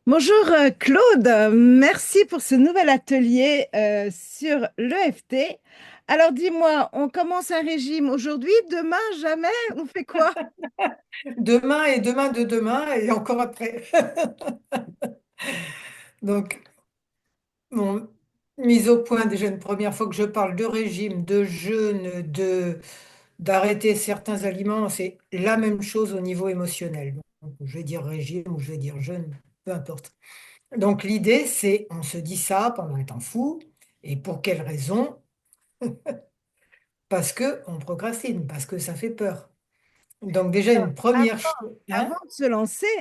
Bonjour Claude, merci pour ce nouvel atelier sur l'EFT. Alors dis-moi, on commence un régime aujourd'hui, demain, jamais, on fait quoi? Demain et demain de demain et encore après. Donc, bon, mise au point déjà une première fois que je parle de régime, de jeûne, d'arrêter certains aliments, c'est la même chose au niveau émotionnel. Donc, je vais dire régime ou je vais dire jeûne, peu importe. Donc l'idée, c'est on se dit ça pendant un temps fou. Et pour quelle raison? Parce que on procrastine, parce que ça fait peur. Donc déjà une première chose, hein?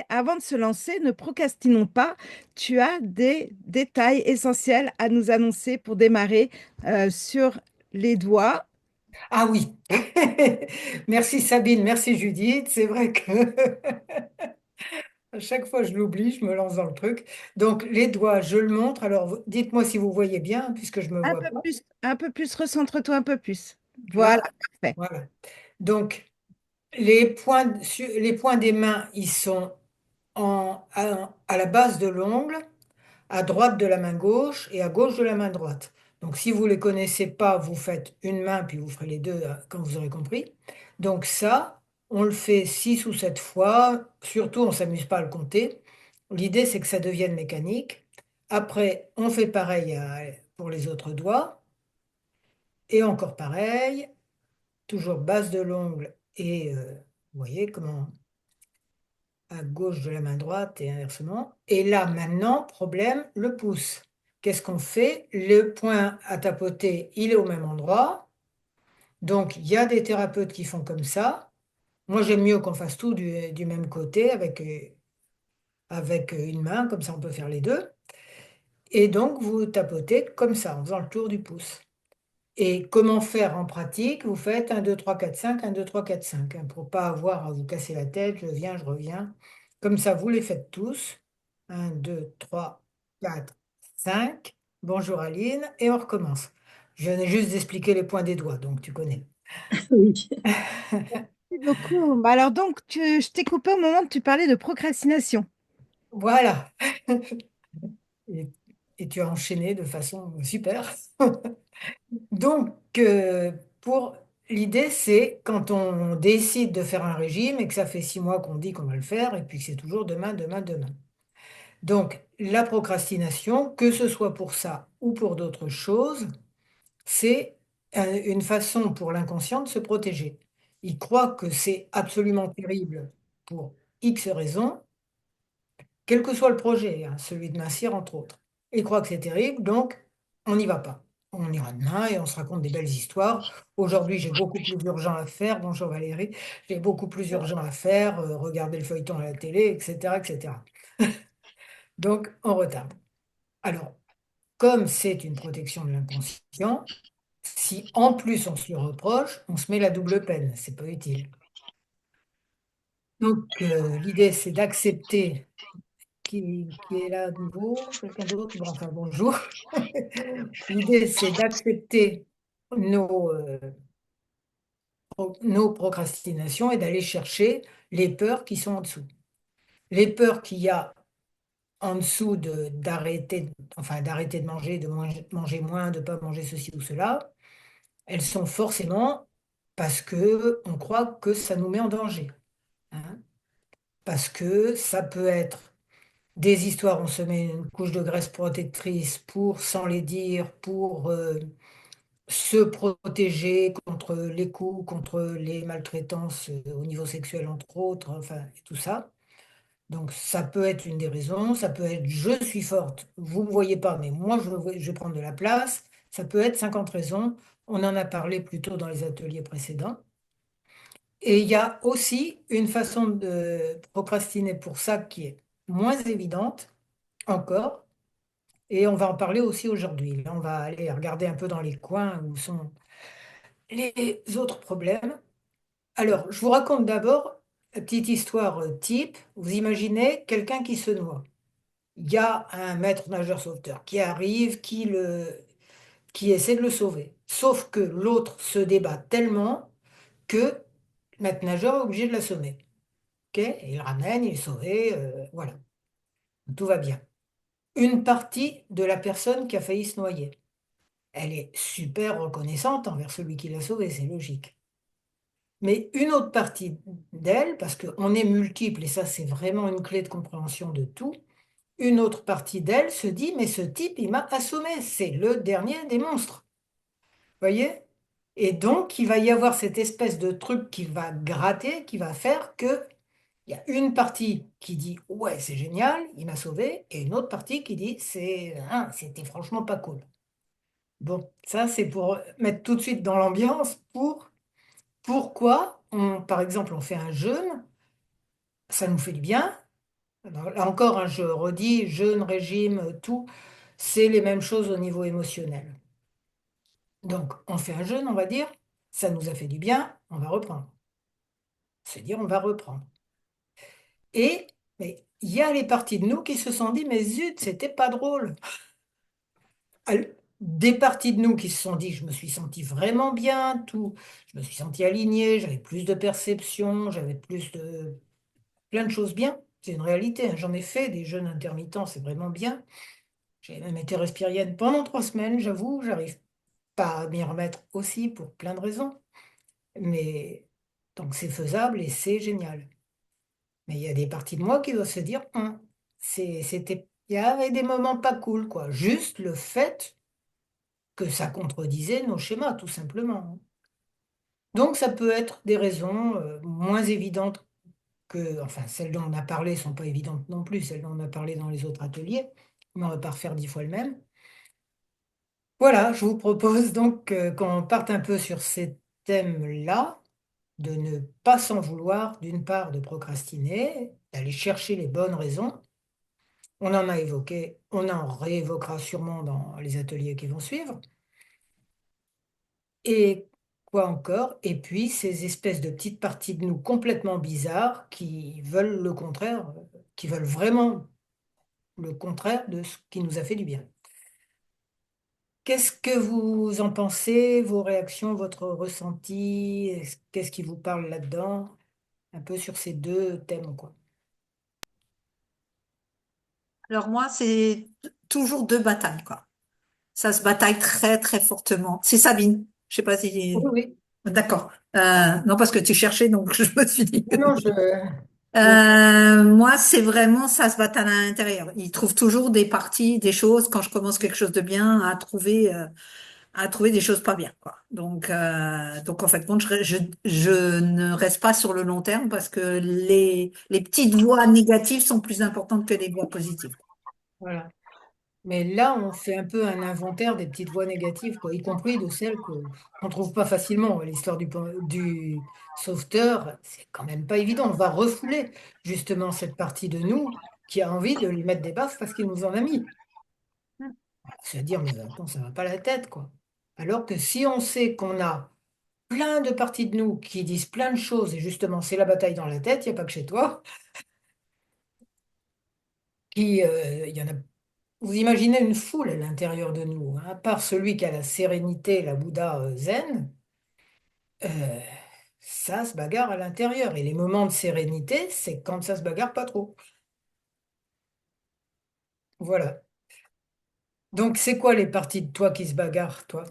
Avant de se lancer, ne procrastinons pas. Tu as des détails essentiels à nous annoncer pour démarrer sur les doigts. Ah oui, merci Sabine, merci Judith. C'est vrai que à chaque fois je l'oublie, je me lance dans le truc. Donc les doigts, je le montre. Alors dites-moi si vous voyez bien, puisque je ne me vois pas. Un peu plus, recentre-toi un peu plus. Voilà, Là, parfait. voilà. Donc les points des mains, ils sont à la base de l'ongle, à droite de la main gauche et à gauche de la main droite. Donc, si vous ne les connaissez pas, vous faites une main, puis vous ferez les deux quand vous aurez compris. Donc, ça, on le fait 6 ou 7 fois. Surtout, on ne s'amuse pas à le compter. L'idée, c'est que ça devienne mécanique. Après, on fait pareil pour les autres doigts. Et encore pareil, toujours base de l'ongle et vous voyez comment à gauche de la main droite et inversement. Et là, maintenant, problème, le pouce. Qu'est-ce qu'on fait? Le point à tapoter, il est au même endroit. Donc, il y a des thérapeutes qui font comme ça. Moi, j'aime mieux qu'on fasse tout du même côté avec une main, comme ça on peut faire les deux. Et donc, vous tapotez comme ça, en faisant le tour du pouce. Et comment faire en pratique? Vous faites 1, 2, 3, 4, 5, 1, 2, 3, 4, 5, hein, pour pas avoir à vous casser la tête, je viens, je reviens. Comme ça, vous les faites tous. 1, 2, 3, 4, 5. Bonjour Aline, et on recommence. Je venais juste d'expliquer les points des doigts, donc tu connais. Oui. Merci beaucoup. Bah alors donc, je t'ai coupé au moment où tu parlais de procrastination. Voilà. Et, et tu as enchaîné de façon super. Donc, pour l'idée, c'est quand on décide de faire un régime et que ça fait 6 mois qu'on dit qu'on va le faire et puis que c'est toujours demain, demain, demain. Donc, la procrastination, que ce soit pour ça ou pour d'autres choses, c'est une façon pour l'inconscient de se protéger. Il croit que c'est absolument terrible pour X raisons, quel que soit le projet, hein, celui de mincir entre autres. Il croit que c'est terrible, donc on n'y va pas. On ira demain et on se raconte des belles histoires. Aujourd'hui, j'ai beaucoup plus urgent à faire. Bonjour Valérie. J'ai beaucoup plus urgent à faire, regarder le feuilleton à la télé, etc., etc. Donc, on retarde. Alors, comme c'est une protection de l'inconscient, si en plus on se le reproche, on se met la double peine. C'est pas utile. Donc, l'idée, c'est d'accepter qui est là à nouveau, quelqu'un d'autre, bon, enfin bonjour. L'idée, c'est d'accepter nos, euh, nos procrastinations et d'aller chercher les peurs qui sont en dessous. Les peurs qu'il y a en dessous d'arrêter de manger, manger moins, de ne pas manger ceci ou cela, elles sont forcément parce que on croit que ça nous met en danger, hein. Parce que ça peut être des histoires, on se met une couche de graisse protectrice pour, sans les dire, pour se protéger contre les coups, contre les maltraitances au niveau sexuel, entre autres, enfin, et tout ça. Donc, ça peut être une des raisons. Ça peut être je suis forte, vous ne me voyez pas, mais moi, je vais prendre de la place. Ça peut être 50 raisons. On en a parlé plus tôt dans les ateliers précédents. Et il y a aussi une façon de procrastiner pour ça qui est moins évidente encore. Et on va en parler aussi aujourd'hui. Là, on va aller regarder un peu dans les coins où sont les autres problèmes. Alors, je vous raconte d'abord une petite histoire type. Vous imaginez quelqu'un qui se noie. Il y a un maître nageur sauveteur qui arrive, qui essaie de le sauver. Sauf que l'autre se débat tellement que le maître nageur est obligé de l'assommer. Ok. Et il le ramène, il est sauvé, voilà. tout va bien. Une partie de la personne qui a failli se noyer, elle est super reconnaissante envers celui qui l'a sauvée, c'est logique. Mais une autre partie d'elle, parce qu'on est multiple, et ça c'est vraiment une clé de compréhension de tout, une autre partie d'elle se dit, mais ce type, il m'a assommé, c'est le dernier des monstres. Voyez? Et donc, il va y avoir cette espèce de truc qui va gratter, qui va faire que il y a une partie qui dit, ouais, c'est génial, il m'a sauvé, et une autre partie qui dit, c'était franchement pas cool. Bon, ça c'est pour mettre tout de suite dans l'ambiance pour pourquoi par exemple, on fait un jeûne, ça nous fait du bien. Alors, là encore, hein, je redis, jeûne, régime, tout, c'est les mêmes choses au niveau émotionnel. Donc, on fait un jeûne, on va dire, ça nous a fait du bien, on va reprendre. Se dire, on va reprendre. Et, mais il y a les parties de nous qui se sont dit, mais zut, c'était pas drôle. Des parties de nous qui se sont dit, je me suis senti vraiment bien, tout, je me suis senti aligné, j'avais plus de perception, j'avais plus de plein de choses bien. C'est une réalité, hein. J'en ai fait des jeûnes intermittents, c'est vraiment bien. J'ai même été respirienne pendant 3 semaines, j'avoue, j'arrive pas à m'y remettre aussi pour plein de raisons. Mais donc c'est faisable et c'est génial. Mais il y a des parties de moi qui doivent se dire, il y avait des moments pas cool, quoi. Juste le fait que ça contredisait nos schémas, tout simplement. Donc ça peut être des raisons moins évidentes que, enfin celles dont on a parlé sont pas évidentes non plus, celles dont on a parlé dans les autres ateliers, mais on va pas refaire 10 fois le même. Voilà, je vous propose donc qu'on parte un peu sur ces thèmes-là, de ne pas s'en vouloir, d'une part de procrastiner, d'aller chercher les bonnes raisons. On en a évoqué, on en réévoquera sûrement dans les ateliers qui vont suivre. Et quoi encore? Et puis ces espèces de petites parties de nous complètement bizarres qui veulent le contraire, qui veulent vraiment le contraire de ce qui nous a fait du bien. Qu'est-ce que vous en pensez, vos réactions, votre ressenti? Qu'est-ce qui vous parle là-dedans? Un peu sur ces deux thèmes, quoi. Alors moi, c'est toujours deux batailles, quoi. Ça se bataille très, très fortement. C'est Sabine. Je sais pas Oui, si... oui. D'accord. Non, parce que tu cherchais, donc je me suis dit. Non, non, je- Moi, c'est vraiment, ça se bataille à l'intérieur. Il trouve toujours des parties, des choses, quand je commence quelque chose de bien, à trouver des choses pas bien, quoi. Donc en fait, compte, je ne reste pas sur le long terme parce que les petites voix négatives sont plus importantes que les voix positives. voilà. Mais là, on fait un peu un inventaire des petites voix négatives, quoi, y compris de celles qu'on trouve pas facilement. L'histoire du sauveteur, c'est quand même pas évident. On va refouler justement cette partie de nous qui a envie de lui mettre des baffes parce qu'il nous en a mis. Se dire, mais attends, ça va pas la tête, quoi. Alors que si on sait qu'on a plein de parties de nous qui disent plein de choses, et justement, c'est la bataille dans la tête, il n'y a pas que chez toi, il y en a. Vous imaginez une foule à l'intérieur de nous, hein, à part celui qui a la sérénité, la Bouddha zen, euh, ça se bagarre à l'intérieur. Et les moments de sérénité, c'est quand ça se bagarre pas trop. Voilà. Donc, c'est quoi les parties de toi qui se bagarrent, toi?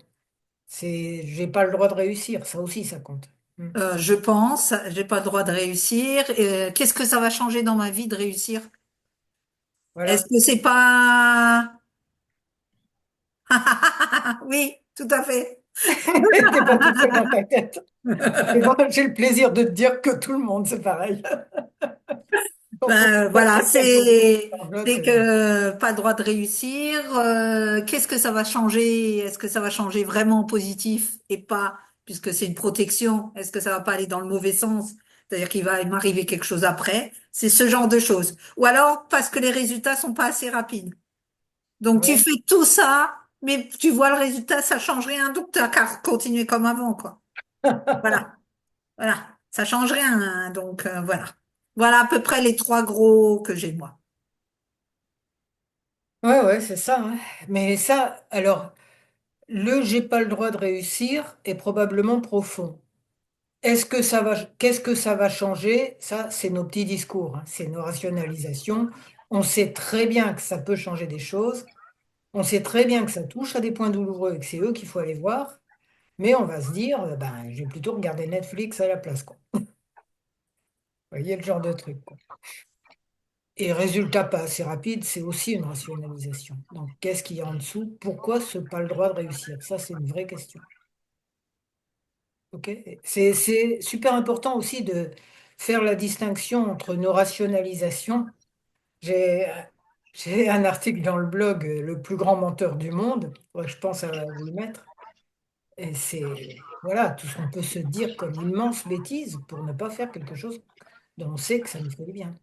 C'est j'ai pas le droit de réussir, ça aussi, ça compte. Hmm. Je pense, j'ai pas le droit de réussir. Qu'est-ce que ça va changer dans ma vie de réussir? Est-ce Voilà. que c'est pas... Oui, tout à fait. T'es pas toute seule dans ta tête. Et moi, j'ai le plaisir de te dire que tout le monde, c'est pareil. Quand on Ben, voit voilà, quelqu'un qui est sanglote, c'est que pas le droit de réussir. Qu'est-ce que ça va changer? Est-ce que ça va changer vraiment en positif et pas, puisque c'est une protection, est-ce que ça va pas aller dans le mauvais sens? C'est-à-dire qu'il va m'arriver quelque chose après. C'est ce genre de choses. Ou alors parce que les résultats sont pas assez rapides. Donc tu ouais. fais tout ça, mais tu vois le résultat, ça change rien. Donc tu as qu'à continuer comme avant, quoi. Voilà. Voilà, ça change rien, hein, donc voilà. Voilà à peu près les trois gros que j'ai moi. Ouais, ouais, c'est ça, hein. Mais ça, alors, le j'ai pas le droit de réussir est probablement profond. qu'est-ce que ça va changer? Ça, c'est nos petits discours, hein, c'est nos rationalisations. On sait très bien que ça peut changer des choses. On sait très bien que ça touche à des points douloureux et que c'est eux qu'il faut aller voir. Mais on va se dire, ben, je vais plutôt regarder Netflix à la place, quoi. Vous voyez le genre de truc, quoi. Et résultat pas assez rapide, c'est aussi une rationalisation. Donc, qu'est-ce qu'il y a en dessous? Pourquoi ce pas le droit de réussir? Ça, c'est une vraie question. Ok? C'est super important aussi de faire la distinction entre nos rationalisations. J'ai, j'ai un article dans le blog, Le plus grand menteur du monde. Ouais, je pense à vous le mettre. Et c'est, voilà, tout ce qu'on peut se dire comme immense bêtise pour ne pas faire quelque chose dont on sait que ça nous fait du bien.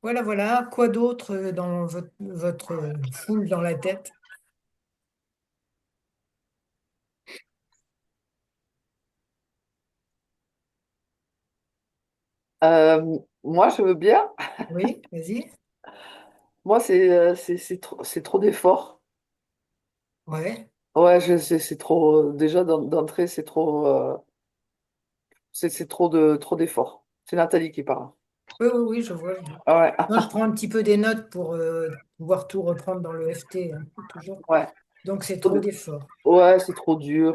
Voilà, voilà. Quoi d'autre dans votre foule dans la tête? Moi, je veux bien. Oui, vas-y. Moi, c'est trop d'efforts. Ouais. Ouais, c'est trop. Déjà, d'entrée, c'est trop. C'est trop d'efforts. C'est Nathalie qui parle. Oui, oui, oui, je vois, je vois. Ouais, Moi, je prends un petit peu des notes pour pouvoir tout reprendre dans le FT, hein, toujours. ouais. Donc, c'est trop d'efforts. Ouais, c'est trop dur.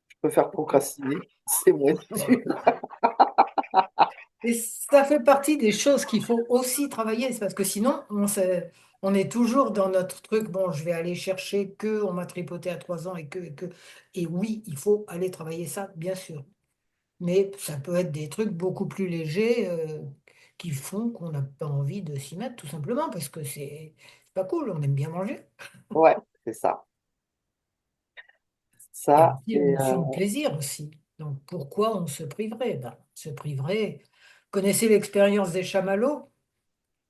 Je préfère procrastiner. C'est moins dur. Et ça fait partie des choses qu'il faut aussi travailler, c'est parce que sinon, on est toujours dans notre truc, bon, je vais aller chercher que, on m'a tripoté à 3 ans et que, et que. Et oui, il faut aller travailler ça, bien sûr. Mais ça peut être des trucs beaucoup plus légers qui font qu'on n'a pas envie de s'y mettre, tout simplement, parce que c'est pas cool, on aime bien manger. Ouais, c'est ça. Il y a Ça, aussi la et notion de plaisir aussi. Donc pourquoi on se priverait? Ben, on se priverait. Connaissez l'expérience des chamallows?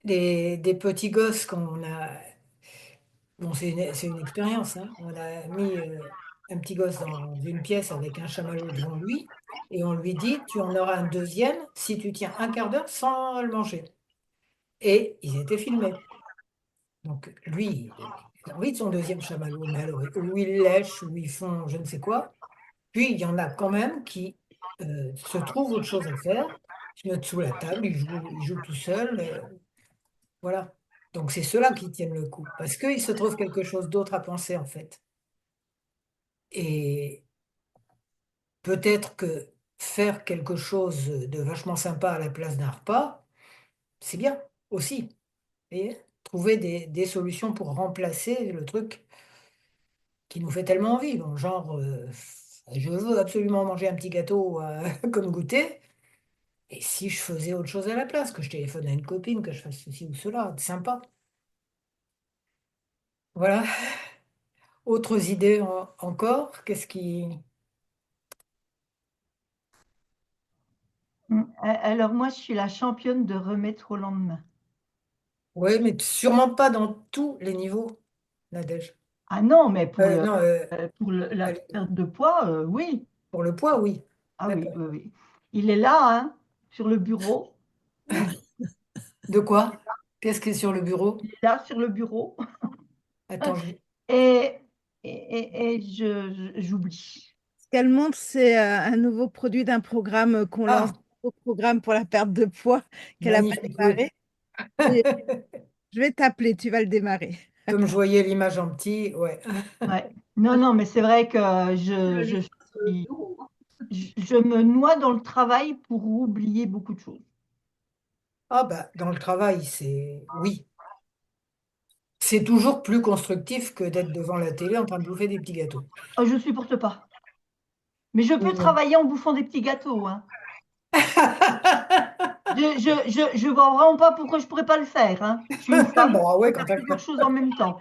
Des petits gosses qu'on a. Bon, c'est une expérience, hein. On a mis un petit gosse dans une pièce avec un chamallow devant lui et on lui dit, tu en auras un deuxième si tu tiens un quart d'heure sans le manger. Et ils étaient filmés. Donc lui, il a envie de son deuxième chamallow, mais alors où ils lèchent, où ils font je ne sais quoi. Puis il y en a quand même qui se trouvent autre chose à faire, se mettent sous la table, ils jouent tout seuls. Voilà. Donc c'est ceux-là qui tiennent le coup, parce qu'il se trouve quelque chose d'autre à penser en fait. Et peut-être que faire quelque chose de vachement sympa à la place d'un repas, c'est bien aussi. Et trouver des solutions pour remplacer le truc qui nous fait tellement envie. Bon, genre, je veux absolument manger un petit gâteau comme goûter. Et si je faisais autre chose à la place, que je téléphone à une copine, que je fasse ceci ou cela, sympa. Voilà. Autres idées encore? Qu'est-ce qui... Alors moi, je suis la championne de remettre au lendemain. Oui, mais sûrement pas dans tous les niveaux, Nadège. Ah non, mais Non, la allez, perte de poids, oui. pour le poids, oui. Ah oui, D'accord. oui, oui. Il est là, hein, sur le bureau. De quoi? Qu'est-ce qui est sur le bureau? Il est là, sur le bureau. Attends, Et, j'oublie. Ce qu'elle montre, c'est un nouveau produit d'un programme qu'on lance, Ah, au programme pour la perte de poids qu'elle n'a pas magnifique, oui. démarré. Et je vais t'appeler, tu vas le démarrer. Comme je voyais l'image en petit, ouais. Ouais. Non, non, mais c'est vrai que je me noie dans le travail pour oublier beaucoup de choses. Ah bah, dans le travail, c'est... Oui. C'est toujours plus constructif que d'être devant la télé en train de bouffer des petits gâteaux. Oh, je supporte pas. Mais je peux Oui, non. travailler en bouffant des petits gâteaux, hein. Je vois vraiment pas pourquoi je pourrais pas le faire, hein. Je suis une femme, Bon, ah je ouais, peux quand faire t'as... plusieurs choses en même temps.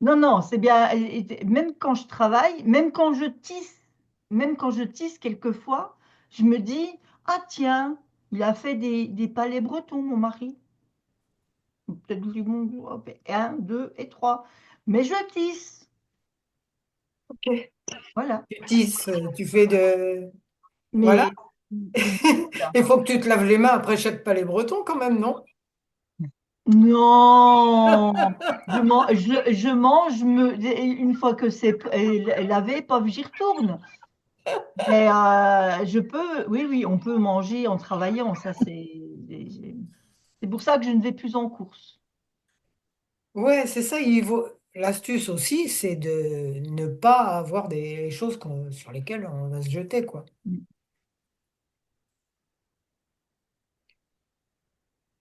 Non, non, c'est bien. Même quand je travaille, même quand je tisse quelquefois, je me dis, ah tiens, il a fait des palais bretons, mon mari. Peut-être du bon, hop, un, deux et trois. Mais je tisse. Ok. Voilà. Tu tisses, tu fais de... Voilà. Mais, mais du coup, là, Il faut que tu te laves les mains après chaque palais breton quand même, non? Non, je mange une fois que c'est lavé, paf, j'y retourne. Mais je peux, oui, oui, on peut manger en travaillant, ça c'est pour ça que je ne vais plus en course. Ouais, c'est ça. L'astuce aussi, c'est de ne pas avoir des choses sur lesquelles on va se jeter, quoi.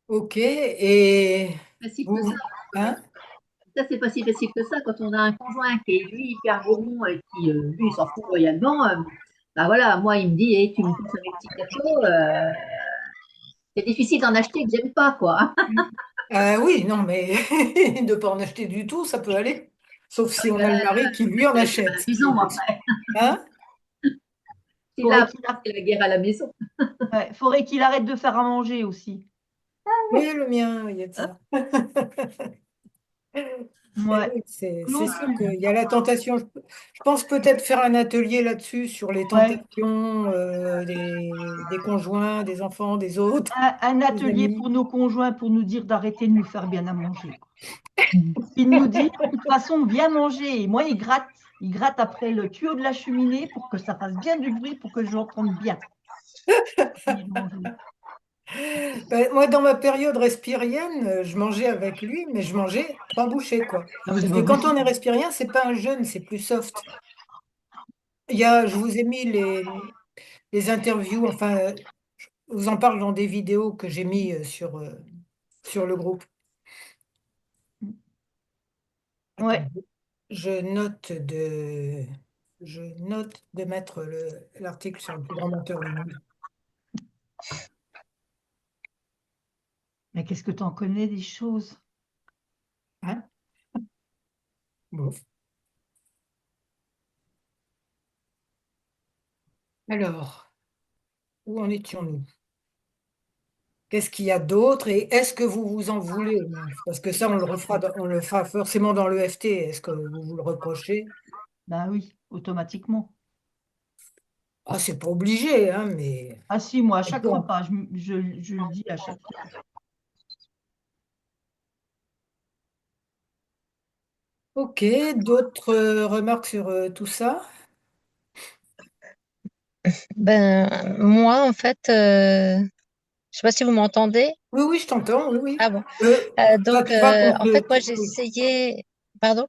Ok, et Facile que ça. vous, hein? Ça, c'est pas si facile que ça. Quand on a un conjoint qui est, lui, hyper gourmand et qui, lui, il s'en fout royalement, bah voilà, moi, il me dit, eh, tu me fais mes petits gâteaux, c'est difficile d'en acheter que j'aime pas, quoi. Oui, non, mais de pas en acheter du tout, ça peut aller. Sauf si on Ben, a le mari qui lui en c'est à la achète. maison, après. Hein? Si là, Faudrait après, c'est la guerre à la maison. faudrait qu'il arrête de faire à manger aussi. Oui, le mien, il y a de ça. Eh Ouais. oui, c'est Claude, sûr qu'il y a la tentation. Je pense peut-être faire un atelier là-dessus sur les ouais. tentations des conjoints, des enfants, des autres, Un des atelier amis. pour nos conjoints pour nous dire d'arrêter de nous faire bien à manger, quoi. Il nous dit, de toute façon, viens manger. Et moi, il gratte après le tuyau de la cheminée pour que ça fasse bien du bruit, pour que je l'entende bien. Fini de manger. Ben, moi, dans ma période respirienne, je mangeais avec lui, mais je mangeais 3 bouchées, quoi. Ah, mais c'est Parce que pas quand on est possible. respirien, c'est pas un jeûne, c'est plus soft. Je vous ai mis les interviews, enfin, je vous en parle dans des vidéos que j'ai mis sur le groupe. Ouais. Attends, je je note de mettre l'article sur le plus grand menteur du monde. Mais qu'est-ce que tu en connais des choses? Hein? Bon. Alors, où en étions-nous? Qu'est-ce qu'il y a d'autre et est-ce que vous vous en voulez, Mince, parce que ça, on le fera forcément dans le FT. Est-ce que vous vous le reprochez? Ben oui, automatiquement. Ah, c'est pas obligé, hein, mais Ah si, moi, à chaque bon. repas, je le dis à chaque repas. Ok, d'autres remarques sur tout ça? Ben, moi, en fait, je sais pas si vous m'entendez. Oui, oui, je t'entends, oui, oui. Ah bon. Ça Donc, te va qu'on en fait, moi, se... j'ai oui. essayé. Pardon?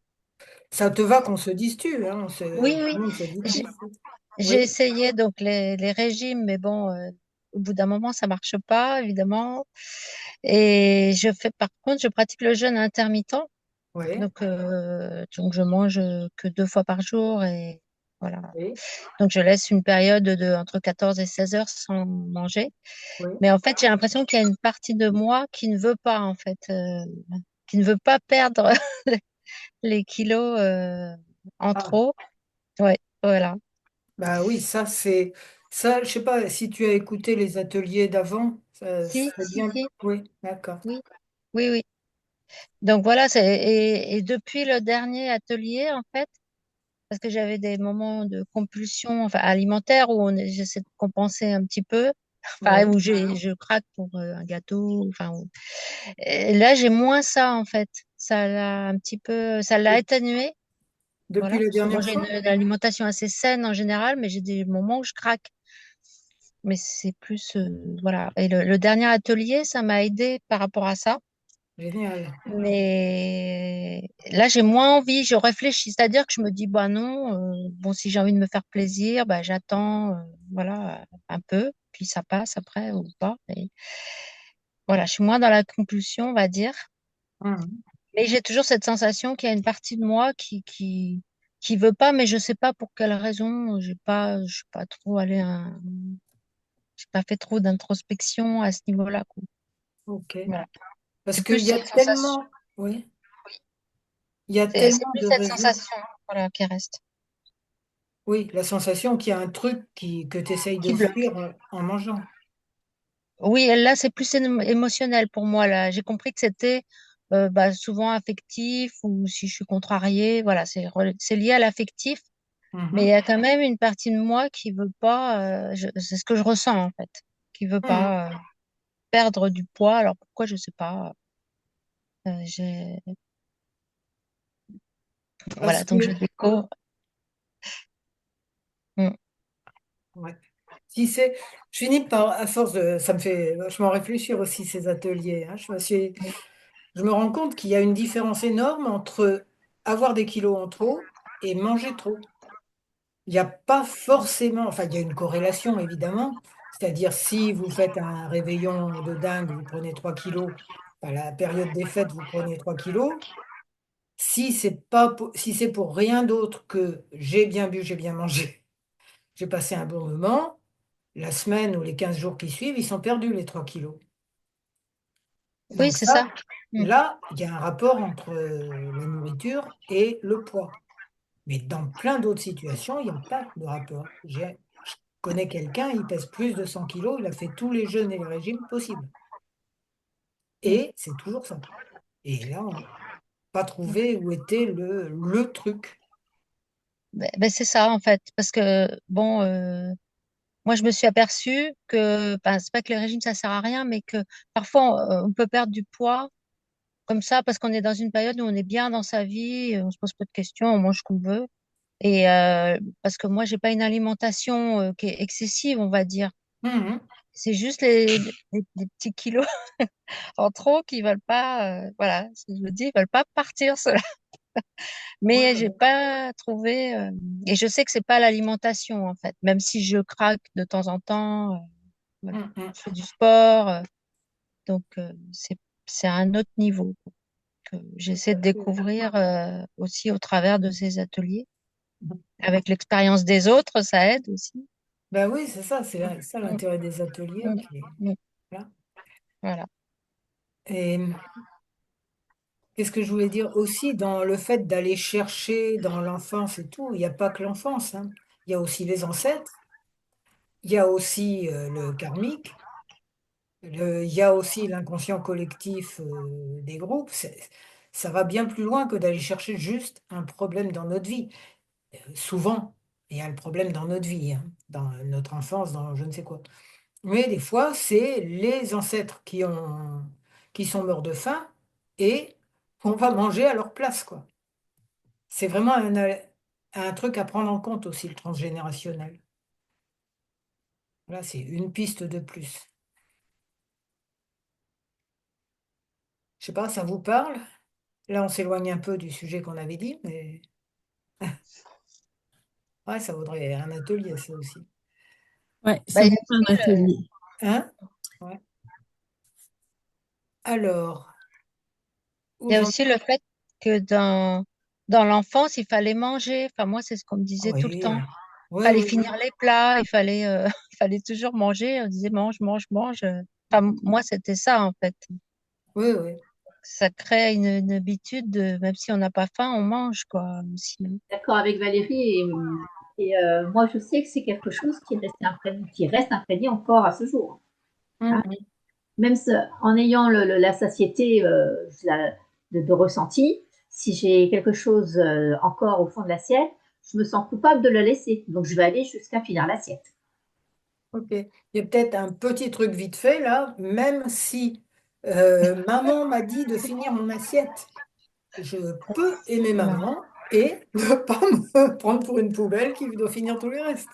Ça te va qu'on se dise tu, hein, Oui, tout oui. le monde se dit tu. J'ai j'ai Oui, essayé donc les régimes, mais bon, au bout d'un moment, ça marche pas, évidemment. Et par contre, je pratique le jeûne intermittent. oui, Donc je mange que 2 fois par jour et voilà. oui, Donc, je laisse une période de entre 14 et 16 heures sans manger. oui. Mais en fait, j'ai l'impression qu'il y a une partie de moi qui ne veut pas, en fait, qui ne veut pas perdre les kilos en Ah, trop. Ouais, voilà. bah oui, ça c'est... Ça, je sais pas, si tu as écouté les ateliers d'avant, ça Si, serait si, bien. si. Oui, d'accord. Oui, oui, oui. Donc voilà, et depuis le dernier atelier, en fait, parce que j'avais des moments de compulsion, enfin, alimentaire où j'essaie de compenser un petit peu, enfin, Oui. où je craque pour un gâteau, enfin, et là, j'ai moins ça, en fait. Ça l'a atténué. Depuis Voilà, la parce que moi dernière j'ai fois? une alimentation assez saine en général, mais j'ai des moments où je craque. Mais c'est plus, voilà. Et le dernier atelier, ça m'a aidé par rapport à ça. Génial. Mais là, j'ai moins envie, je réfléchis, c'est-à-dire que je me dis, bah non, bon, si j'ai envie de me faire plaisir, bah j'attends, voilà, un peu, puis ça passe après ou pas. Et voilà, je suis moins dans la compulsion, on va dire. Mhm. Mais j'ai toujours cette sensation qu'il y a une partie de moi qui veut pas, mais je sais pas pour quelle raison. Je suis pas trop allée, j'ai pas fait trop d'introspection à ce niveau-là, quoi. Ok. Voilà. Parce C'est plus qu'il y a cette sensation. tellement, oui, il y a C'est tellement plus de cette régimes. sensation, voilà, qui reste, Oui, la sensation qu'il y a un truc que tu essayes de qui bloque. fuir en mangeant. Oui, et là, c'est plus émotionnel pour moi. Là, j'ai compris que c'était bah, souvent affectif ou si je suis contrariée, voilà, c'est lié à l'affectif. Mais il y Mhm. a quand même une partie de moi qui veut pas. C'est ce que je ressens en fait, qui veut Mhm. pas perdre du poids. Alors pourquoi je sais pas. J'ai Parce voilà, donc je que, découvre. Mm. ouais. Si c'est, je finis par, à force de, ça me fait vachement réfléchir aussi ces ateliers, hein. Je me rends compte qu'il y a une différence énorme entre avoir des kilos en trop et manger trop. Il n'y a pas forcément, enfin, il y a une corrélation évidemment, c'est-à-dire si vous faites un réveillon de dingue, vous prenez 3 kilos, à la période des fêtes, vous prenez 3 kilos. Si c'est pas si c'est pour rien d'autre que j'ai bien bu, j'ai bien mangé, j'ai passé un bon moment, la semaine ou les 15 jours qui suivent, ils sont perdus les 3 kilos. Oui, Donc c'est ça. ça, Mm. là, il y a un rapport entre la nourriture et le poids. Mais dans plein d'autres situations, il n'y a pas de rapport. Je connais quelqu'un, il pèse plus de 100 kilos, il a fait tous les jeûnes et les régimes possibles. Mm. Et c'est toujours ça. Et là, on n'a pas trouvé où était le truc. Ben, c'est ça en fait, parce que bon, moi je me suis aperçue que, ben, c'est pas que les régimes ça sert à rien, mais que parfois on peut perdre du poids comme ça parce qu'on est dans une période où on est bien dans sa vie, on se pose pas de questions, on mange ce qu'on veut. Et parce que moi j'ai pas une alimentation qui est excessive, on va dire. Mhm. C'est juste les petits kilos en trop qui veulent pas, voilà, je me dis, ils veulent pas partir. Ouais, Mais j'ai ouais. pas trouvé, et je sais que c'est pas l'alimentation en fait, même si je craque de temps en temps, voilà. Mhm. Je fais du sport, donc c'est un autre niveau que Tout j'essaie à de fait. découvrir aussi au travers de ces ateliers. Avec l'expérience des autres, ça aide aussi. Ben oui, c'est ça, ça Mm, l'intérêt des ateliers. mm, mm. Voilà. Voilà. Et qu'est-ce que je voulais dire aussi dans le fait d'aller chercher dans l'enfance et tout, il n'y a pas que l'enfance, hein. Il y a aussi les ancêtres, il y a aussi le karmique, il y a aussi l'inconscient collectif des groupes. Ça va bien plus loin que d'aller chercher juste un problème dans notre vie. Souvent, il y a le problème dans notre vie, hein, dans notre enfance, dans je ne sais quoi. Mais des fois, c'est les ancêtres qui sont morts de faim et qu'on va manger à leur place, quoi. C'est vraiment un truc à prendre en compte aussi, le transgénérationnel. Là, c'est une piste de plus. Je sais pas, ça vous parle? Là, on s'éloigne un peu du sujet qu'on avait dit, mais ouais, ça vaudrait un atelier, ça aussi. Ouais, Bah, ça vaut pas un atelier. Hein? Ouais. Alors, où il y a j'en... aussi le fait que dans l'enfance, il fallait manger. Enfin, moi, c'est ce qu'on me disait tout le Oui, temps. oui, Il fallait oui, finir oui. les plats, il fallait, il fallait toujours manger. On disait mange, mange, mange. Enfin, moi, c'était ça, en fait. Oui, oui. Ça crée une habitude de, même si on n'a pas faim, on mange, quoi, aussi. D'accord avec Valérie. Moi, je sais que c'est quelque chose qui reste imprégné encore à ce jour. Hein. Mhm. Même en ayant la satiété de ressenti, si j'ai quelque chose encore au fond de l'assiette, je me sens coupable de le laisser. Donc, je vais aller jusqu'à finir l'assiette. Ok. Il y a peut-être un petit truc vite fait là, même si maman m'a dit de finir mon assiette. Je peux aimer Voilà. maman et ne pas me prendre pour une poubelle qui doit finir tous les restes.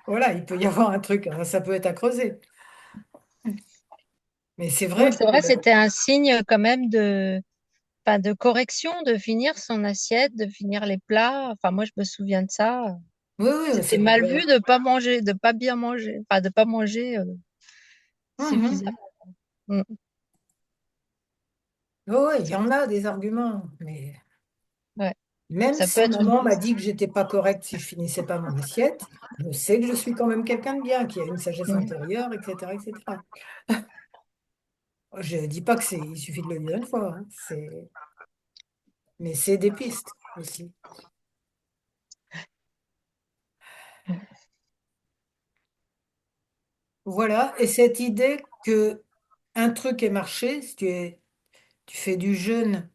Voilà, il peut y avoir un truc, hein, ça peut être à creuser. Mais c'est Oui, vrai c'est que vrai, c'était un signe quand même de, enfin, de correction, de finir son assiette, de finir les plats. Enfin, moi, je me souviens de ça. oui, oui, C'était mal vu de pas manger, de pas bien manger, enfin, de pas manger Mhm. suffisamment. Mm. Oui, oui, il y en a des arguments, mais Ouais. même Ça peut si être une maman m'a piste. dit que j'étais pas correcte si je finissais pas mon assiette, je sais que je suis quand même quelqu'un de bien, qui a une sagesse Mm. intérieure, etc., etc. Je dis pas que il suffit de le dire une fois, hein, mais c'est des pistes aussi. Voilà, et cette idée que un truc est marché, si tu fais du jeûne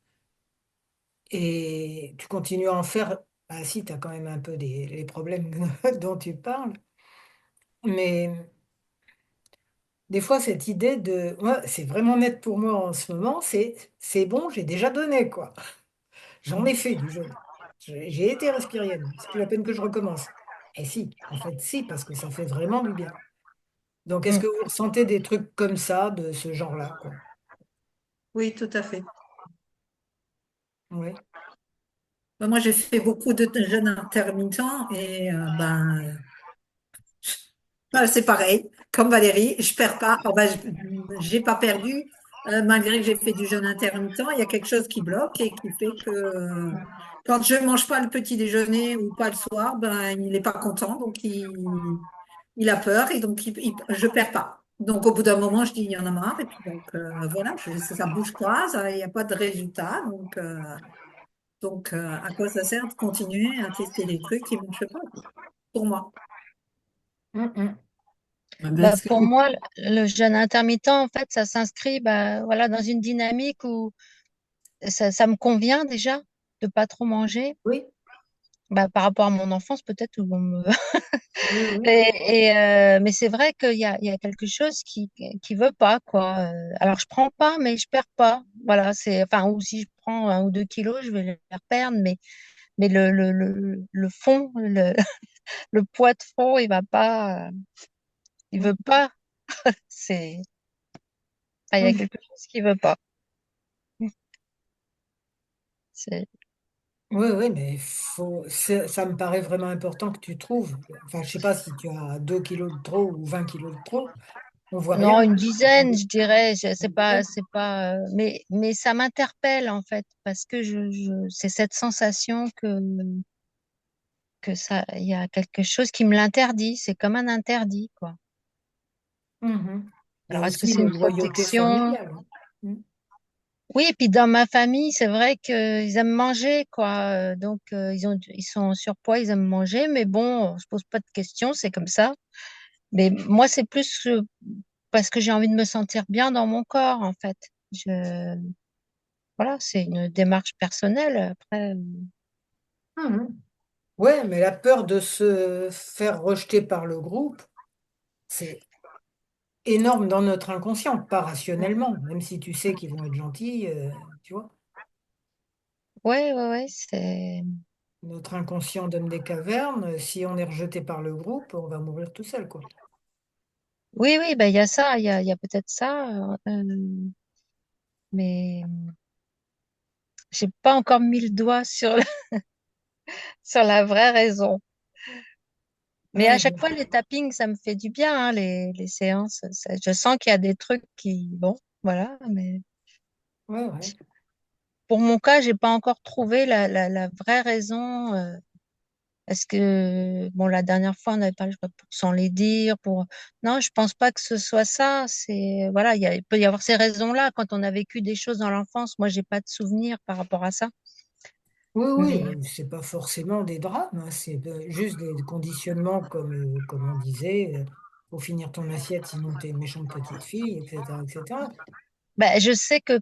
et tu continues à en faire, bah si, tu as quand même un peu les problèmes dont tu parles, mais des fois, cette idée de, ouais, c'est vraiment net pour moi en ce moment, c'est bon, j'ai déjà donné, quoi. J'en ai fait du jeûne. J'ai été respirienne. C'est plus la peine que je recommence. Et si, en fait, si, parce que ça fait vraiment du bien. Donc, est-ce Mm. que vous ressentez des trucs comme ça, de ce genre-là, quoi? Oui, tout à fait. Oui. Moi, j'ai fait beaucoup de jeûnes intermittents et c'est pareil. Comme Valérie, je perds pas. Enfin, j'ai pas perdu malgré que j'ai fait du jeûne intermittent. Il y a quelque chose qui bloque et qui fait que quand je mange pas le petit déjeuner ou pas le soir, ben il est pas content, donc il a peur et donc je perds pas. Donc au bout d'un moment, je dis il y en a marre et puis donc voilà, ça bouge pas, il n'y a pas de résultat, donc à quoi ça sert de continuer à tester des trucs qui marchent pas pour moi. Mm. Bah, Parce que, pour moi, le jeûne intermittent, en fait, ça s'inscrit bah, voilà, dans une dynamique où ça me convient déjà de pas trop manger. Oui, Bah, par rapport à mon enfance, peut-être, où on me... oui, oui. mais c'est vrai qu'il y a quelque chose qui veut pas, quoi. Alors, je prends pas, mais je perds pas. Voilà, c'est, enfin, ou si je prends 1 ou 2 kilos, je vais les perdre, mais le fond, le poids de fond, il veut pas. C'est, enfin, il y a Mm. quelque chose qui veut pas. C'est, Oui, oui, mais ça me paraît vraiment important que tu trouves. Enfin, je sais pas si tu as 2 kilos de trop ou 20 kilos de trop. On voit non, rien. une dizaine, Une je dirais. dizaine. C'est pas, mais ça m'interpelle en fait parce que c'est cette sensation que ça, il y a quelque chose qui me l'interdit. C'est comme un interdit, quoi. Mhm. Il y a Alors, est-ce que aussi c'est les une loyautés protection? familiales, hein. Mm. Oui, et puis dans ma famille, c'est vrai qu'ils aiment manger, quoi. Donc, ils sont en surpoids, ils aiment manger, mais bon, je pose pas de questions, c'est comme ça. Mais moi, c'est plus parce que j'ai envie de me sentir bien dans mon corps, en fait. Voilà, c'est une démarche personnelle. Après, Mhm. Ouais, mais la peur de se faire rejeter par le groupe, c'est énorme dans notre inconscient, pas rationnellement, même si tu sais qu'ils vont être gentils, tu vois. ouais, c'est. Notre inconscient donne des cavernes. Si on est rejeté par le groupe, on va mourir tout seul, quoi. Oui, ben, il y a ça, il y a peut-être ça, mais j'ai pas encore mis le doigt sur, sur la vraie raison. Mais à Ouais, chaque fois, les tappings, ça me fait du bien, hein, les séances. Je sens qu'il y a des trucs qui, bon, voilà, mais ouais, ouais. pour mon cas, j'ai pas encore trouvé la vraie raison. Est-ce que, bon, la dernière fois, on avait parlé, je crois, pour sans les dire, pour... Non, je pense pas que ce soit ça. C'est, voilà, il peut y avoir ces raisons-là quand on a vécu des choses dans l'enfance. Moi, j'ai pas de souvenir par rapport à ça. Oui, oui, Mais, c'est pas forcément des drames, hein, c'est juste des conditionnements comme on disait, faut finir ton assiette, sinon t'es une méchante petite fille, etc., etc. ben, je sais que,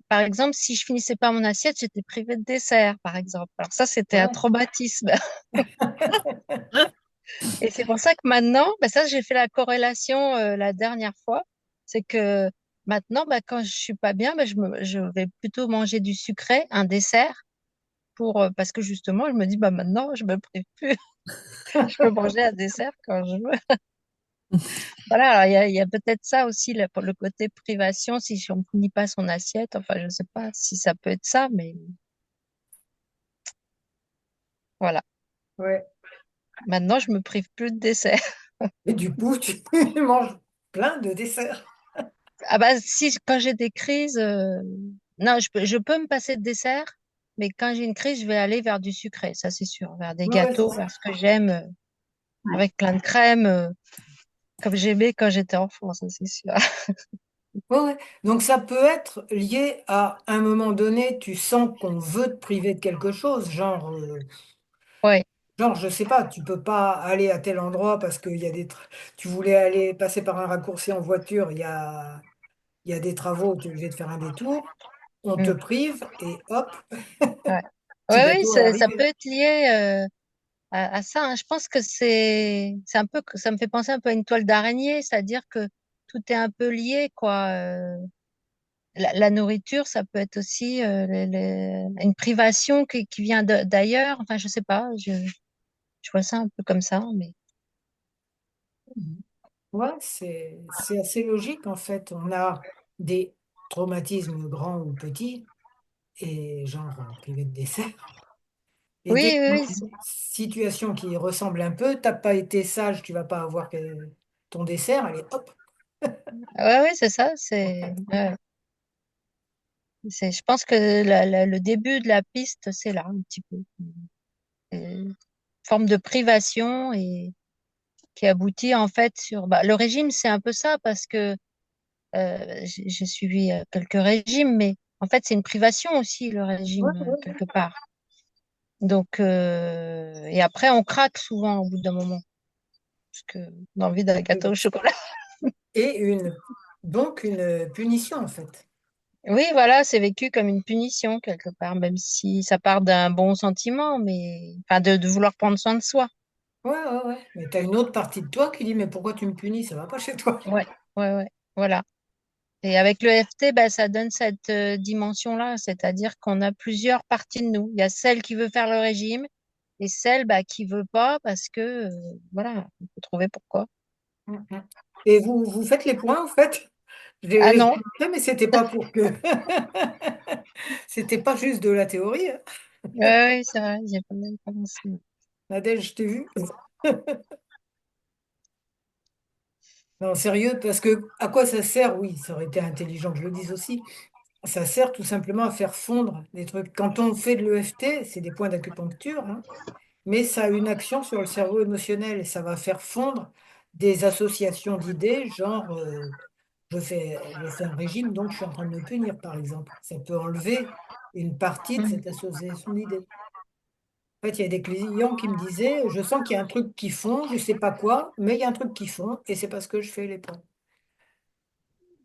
par exemple, si je finissais pas mon assiette, j'étais privée de dessert, par exemple. Alors ça, c'était un Ouais. traumatisme. Et c'est pour ça que maintenant, ben ça, j'ai fait la corrélation la dernière fois. C'est que maintenant, ben, quand je suis pas bien, ben, je vais plutôt manger du sucré, un dessert, parce que justement, je me dis, bah, maintenant, je me prive plus. Je peux manger un dessert quand je veux. Voilà, alors il y a peut-être ça aussi, là, pour le côté privation, si on ne finit pas son assiette. Enfin, je ne sais pas si ça peut être ça, mais voilà. Ouais. Maintenant, je me prive plus de dessert. Et du coup, tu manges plein de desserts. Ah bah si, quand j'ai des crises, non, je peux me passer de dessert, mais quand j'ai une crise, je vais aller vers du sucré, ça c'est sûr, vers des Ouais, ouais, c'est gâteaux, ça. vers ce que j'aime, Ouais. avec plein de crème, comme j'aimais quand j'étais enfant, ça c'est sûr. Ouais, ouais. Donc ça peut être lié à un moment donné, tu sens qu'on veut te priver de quelque chose, Ouais. genre, je sais pas, tu peux pas aller à tel endroit parce qu'il y a tu voulais aller passer par un raccourci en voiture, il y a des travaux, tu es obligé de faire un détour, on te Mm, prive et hop, ouais. petit Oui, gâteau est ça peut arrivé. être lié à ça, hein. Je pense que c'est un peu, ça me fait penser un peu à une toile d'araignée, c'est-à-dire que tout est un peu lié, quoi. La nourriture, ça peut être aussi une privation qui vient d'ailleurs. Enfin, je sais pas, je vois ça un peu comme ça, mais Ouais, c'est assez logique en fait. On a des traumatismes grands ou petits, et genre privé de dessert. Et oui, dès qu'il y oui, a oui, une situation qui ressemble un peu, t'as pas été sage, tu vas pas avoir ton dessert, allez hop. ouais, ouais, c'est ça. Ouais. Je pense que le début de la piste, c'est là un petit peu. Une forme de privation et qui aboutit en fait sur. Bah, le régime, c'est un peu ça parce que j'ai suivi quelques régimes, mais en fait, c'est une privation aussi le Ouais, régime ouais, ouais. quelque part. Donc et après, on craque souvent au bout d'un moment parce que on a envie d'un gâteau au chocolat. Et donc une punition en fait. Oui, voilà, c'est vécu comme une punition quelque part, même si ça part d'un bon sentiment, mais enfin de vouloir prendre soin de soi. Ouais, ouais, ouais. Mais t'as une autre partie de toi qui dit, mais pourquoi tu me punis? Ça va pas chez toi. Ouais, ouais, ouais, voilà. Et avec le FT, bah, ça donne cette dimension-là, c'est-à-dire qu'on a plusieurs parties de nous. Il y a celle qui veut faire le régime et celle bah, qui veut pas parce que, voilà, on peut trouver pourquoi. Mhm. Et vous faites les points en fait? Ah J'ai non, fait, mais c'était pas pour que. C'était pas juste de la théorie, hein. ouais, ouais, c'est vrai, j'ai pas mal commencé. Nadège, je t'ai vu. Non, sérieux, parce que à quoi ça sert? Oui, ça aurait été intelligent que je le dise aussi. Ça sert tout simplement à faire fondre des trucs. Quand on fait de l'EFT, c'est des points d'acupuncture, hein, mais ça a une action sur le cerveau émotionnel et ça va faire fondre des associations d'idées, genre je fais un régime, donc je suis en train de me punir, par exemple. Ça peut enlever une partie de Mhm. cette association d'idées. En fait, il y a des clients qui me disaient, je sens qu'il y a un truc qui fond, je ne sais pas quoi, mais il y a un truc qui fond et c'est parce que je fais les points.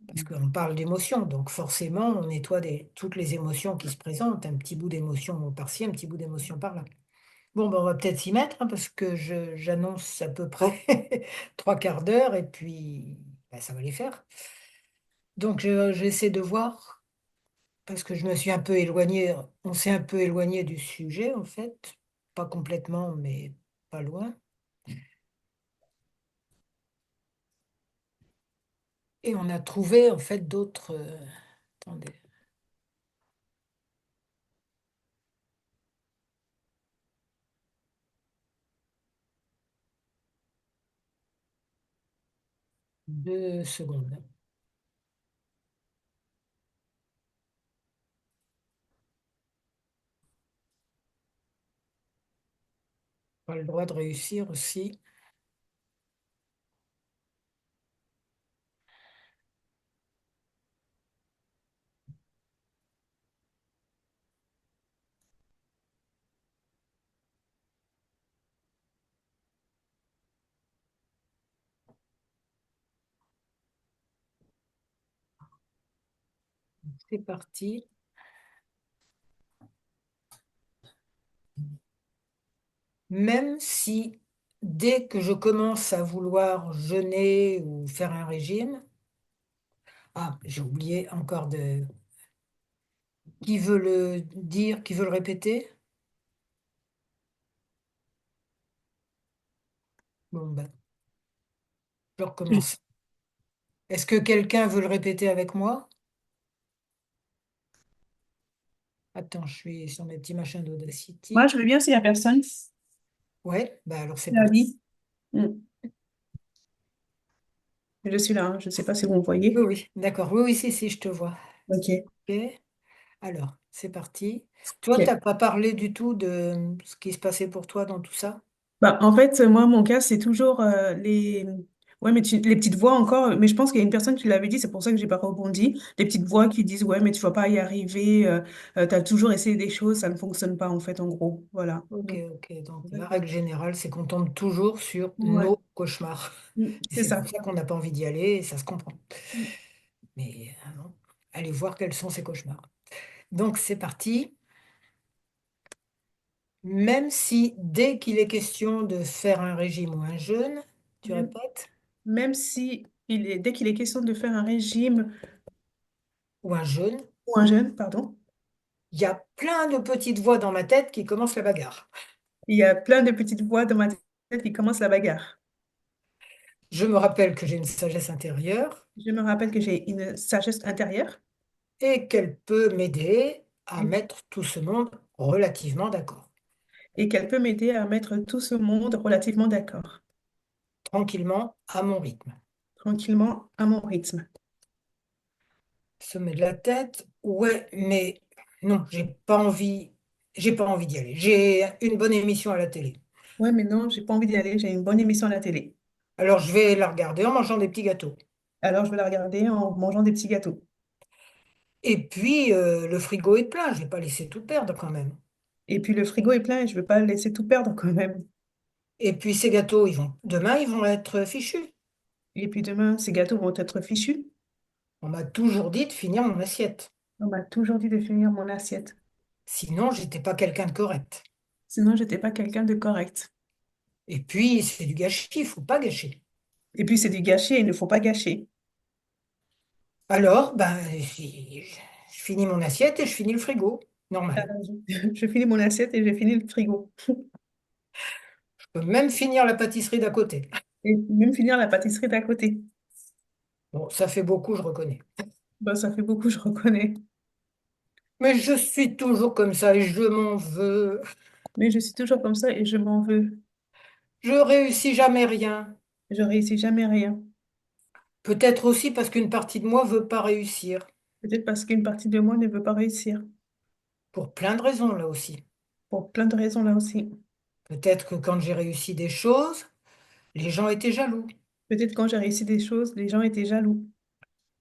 Parce qu'on parle d'émotions, donc forcément, on nettoie toutes les émotions qui se présentent, un petit bout d'émotion par-ci, un petit bout d'émotion par-là. Bon, ben, on va peut-être s'y mettre, hein, parce que j'annonce à peu près trois quarts d'heure, et puis ben, ça va les faire. Donc, j'essaie de voir, parce que je me suis un peu éloigné, on s'est un peu éloigné du sujet, en fait. Pas complètement, mais pas loin. Et on a trouvé, en fait, d'autres... attendez, deux secondes. Pas le droit de réussir aussi. C'est parti. Même si dès que je commence à vouloir jeûner ou faire un régime, ah, j'ai oublié encore de... Qui veut le dire, qui veut le répéter? Bon, ben, je recommence. Est-ce que quelqu'un veut le répéter avec moi? Attends, je suis sur mes petits machins Moi, d'Audacity. je veux bien s'il n'y a personne. Ouais, bah alors c'est C'est parti. Ali. Mm. Je suis là, hein. Je ne sais pas si vous me Oui, voyez. oui, d'accord. Oui, oui, si, je te vois. Ok. Ok. Alors, c'est parti. Toi, tu Ok. n'as pas parlé du tout de ce qui se passait pour toi dans tout ça? Bah, en fait, moi, mon cas, c'est toujours Ouais, mais les petites voix encore. Mais je pense qu'il y a une personne qui l'avait dit, c'est pour ça que j'ai pas rebondi. Les petites voix qui disent, ouais, mais tu vas pas y arriver. Tu as toujours essayé des choses, ça ne fonctionne pas, en fait, en gros. Voilà. Ok, Donc, ok. Donc, en fait, la règle générale, c'est qu'on tombe toujours sur ouais. nos cauchemars. Et C'est c'est ça. pour ça qu'on n'a pas envie d'y aller, et ça se comprend. Mais non, allez voir quels sont ces cauchemars. Donc, c'est parti. Même si dès qu'il est question de faire un régime ou un jeûne, tu Mm. répètes? même si dès qu'il est question de faire un régime ou un jeûne, ou un jeûne, pardon, il y a plein de petites voix dans ma tête qui commencent la bagarre. il y a plein de petites voix dans ma tête qui commencent la bagarre. Je me rappelle que j'ai une sagesse intérieure Je me rappelle que j'ai une sagesse intérieure et qu'elle peut m'aider à et, mettre tout ce monde relativement d'accord, et qu'elle peut m'aider à mettre tout ce monde relativement d'accord, tranquillement, à mon rythme. tranquillement, à mon rythme. Sommet de la tête, ouais, mais non, j'ai pas envie d'y aller. J'ai une bonne émission à la télé. Ouais, mais non, j'ai pas envie d'y aller, j'ai une bonne émission à la télé. Alors je vais la regarder en mangeant des petits gâteaux. Alors je vais la regarder en mangeant des petits gâteaux. Et puis le frigo est plein, je vais pas laisser tout perdre quand même. Et puis le frigo est plein et je vais pas le laisser tout perdre quand même. Et puis ces gâteaux, demain, ils vont être fichus. Et puis demain, ces gâteaux vont être fichus. On m'a toujours dit de finir mon assiette. On m'a toujours dit de finir mon assiette. Sinon, j'étais pas quelqu'un de correct. Sinon, j'étais pas quelqu'un de correct. Et puis, c'est du gâchis, il faut pas gâcher. Et puis c'est du gâcher et il ne faut pas gâcher. Alors, ben, je finis mon assiette et je finis le frigo. Normal. Alors, je finis mon assiette et j'ai fini le frigo. Je peux même finir la pâtisserie d'à côté. Et même finir la pâtisserie d'à côté. Bon, ça fait beaucoup, je reconnais. Ben, ça fait beaucoup, je reconnais. Mais je suis toujours comme ça et je m'en veux. Mais je suis toujours comme ça et je m'en veux. Je réussis jamais rien. Je réussis jamais rien. Peut-être aussi parce qu'une partie de moi veut pas réussir. Peut-être parce qu'une partie de moi ne veut pas réussir. Pour plein de raisons, là aussi. Pour plein de raisons là aussi. Peut-être que quand j'ai réussi des choses, les gens étaient jaloux. Peut-être quand j'ai réussi des choses, les gens étaient jaloux.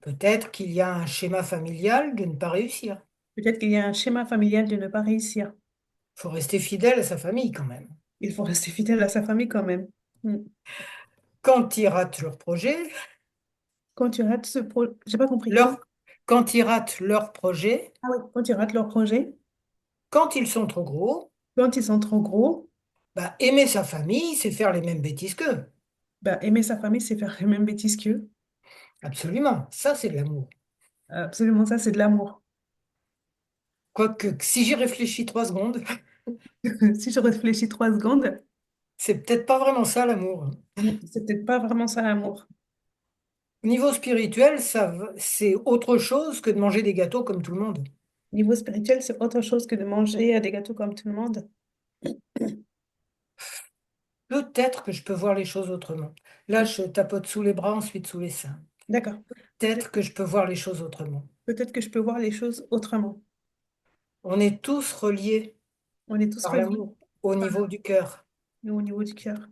Peut-être qu'il y a un schéma familial de ne pas réussir. Peut-être qu'il y a un schéma familial de ne pas réussir. Faut rester fidèle à sa famille quand même. Il faut rester fidèle à sa famille quand même. Mm. Quand ils ratent leur projet, Quand tu rates ce projet, j'ai pas compris. leur... quand ils ratent leur projet, Ah oui, quand tu rates leur projet, quand ils sont trop gros, quand ils sont trop gros, bah, aimer sa famille, c'est faire les mêmes bêtises qu'eux. bah, aimer sa famille, c'est faire les mêmes bêtises qu'eux. Absolument, ça c'est de l'amour. Absolument, ça, c'est de l'amour. Quoique, si j'y réfléchis 3 secondes, Si je réfléchis 3 secondes, c'est peut-être pas vraiment ça l'amour. c'est peut-être pas vraiment ça l'amour. Au niveau spirituel, c'est autre chose que de manger des gâteaux comme tout le monde. Niveau spirituel, c'est autre chose que de manger des gâteaux comme tout le monde. Peut-être que je peux voir les choses autrement. Là, je tapote sous les bras, ensuite sous les seins. D'accord. Peut-être que je peux voir les choses autrement. Peut-être que je peux voir les choses autrement. On est tous reliés On est tous par reliés l'amour au par niveau du cœur. au niveau du cœur.